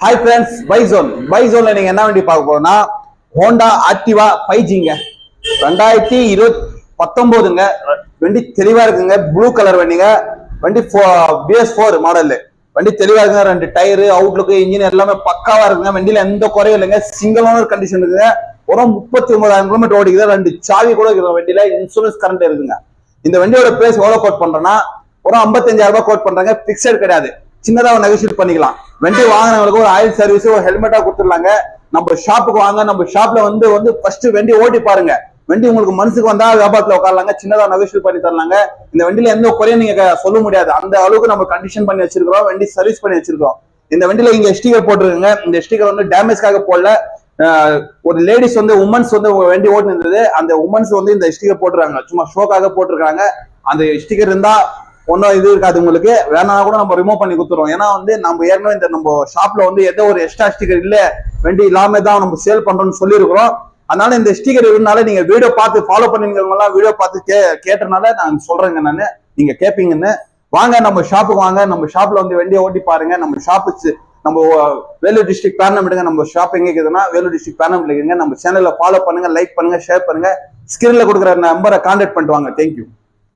Hi friends, பைசோன்ல நீங்க என்ன வண்டி பார்க்க போறோம்னா ஹோண்டா ஆக்டிவா 5Gங்க 2019ங்க. வண்டி தெளிவா இருக்குங்க. ப்ளூ கலர் வண்டிங்க. வண்டி BS4 மாடல். வண்டி தெளிவா இருக்குங்க. 2 டயரு, அவுட்லுக், இன்ஜின் எல்லாமே பக்காவா இருக்குங்க. வண்டியில எந்த குறையும் இல்லைங்க. சிங்கிள் ஓனர் கண்டிஷன் இருக்குங்க. ஒரு 39,000 கிலோமீட்டர் ஓடிக்குது. 2 சாவி கூட இருக்குது வண்டியில. இன்சூரன்ஸ் கரண்ட் இருக்குங்க. இந்த வண்டியோட பிரைஸ் எவ்வளவு கோட் பண்றேன்னா ஒரு 55,000 ரூபாய் கோட் பண்றாங்க. பிக்சட் கிடையாது, சின்னதா நெகோசியேட் பண்ணிக்கலாம். வண்டி வாங்கினவங்களுக்கு ஒரு ஆயில் சர்வீஸ், ஒரு ஹெல்மெட்டா கொடுத்துடலாங்க. நம்ம ஷாப்புக்கு வாங்க, நம்ம ஷாப்ல வந்து ஃபர்ஸ்ட் வண்டி ஓட்டி பாருங்க. வண்டி உங்களுக்கு மனசுக்கு வந்தா வியாபாரத்துல உட்காரலாங்க, சின்னதா நெகோசியேட் பண்ணி தரலாங்க. இந்த வண்டியில எந்த குறையும் நீங்க சொல்ல முடியாது. அந்த அளவுக்கு நம்ம கண்டிஷன் பண்ணி வச்சிருக்கிறோம். வண்டி சர்வீஸ் பண்ணி வச்சிருக்கோம். இந்த வண்டியில இங்க ஸ்டிக்கர் போட்டுருக்குங்க. இந்த ஸ்டிக்கர் வந்து டேமேஜ்காக போடல. ஒரு லேடிஸ் வந்து உமன்ஸ் வந்து வண்டி ஓட்டு இருந்தது. அந்த உமன்ஸ் வந்து இந்த ஸ்டிக்கர் போட்டுருக்காங்க, சும்மா ஷோக்காக போட்டிருக்காங்க. அந்த ஸ்டிக்கர் இருந்தா ஒன்னும் இது இருக்காது. உங்களுக்கு வேணா கூட நம்ம ரிமூவ் பண்ணி கொடுத்துருவோம். ஏன்னா வந்து நம்ம ஏற்கனவே இந்த நம்ம ஷாப்ல வந்து ஏதோ ஒரு எக்ஸ்ட்ரா ஸ்டிக்கர் இல்ல, வண்டி இல்லாம தான் நம்ம சேல் பண்றோம்னு சொல்லியிருக்கிறோம். அதனால இந்த ஸ்டிக்கர் இருந்தால நீங்க வீடியோ பார்த்து ஃபாலோ பண்ணிருக்கவங்க எல்லாம் வீடியோ பார்த்து கேட்டனால நான் சொல்றேங்க. நானு நீங்க கேட்பீங்கன்னு வாங்க, நம்ம ஷாப்புக்கு வாங்க. நம்ம ஷாப்ல வந்து வண்டியை ஓட்டி பாருங்க. நம்ம ஷாப்பு நம்ம வேலூர் டிஸ்ட்ரிக்ட் பேர்னமெண்ட்டுங்க. நம்ம ஷாப் எங்க இருக்குதுன்னா வேலூர் டிஸ்ட்ரிக்ட் பேர்னமெண்ட் இருக்குங்க. நம்ம சேனல்ல ஃபாலோ பண்ணுங்க, லைக் பண்ணுங்க, ஷேர் பண்ணுங்க. ஸ்கிரீன்ல கொடுக்குற நம்பரை கான்டாக்ட் பண்ணிட்டு வாங்க. தேங்க்யூ.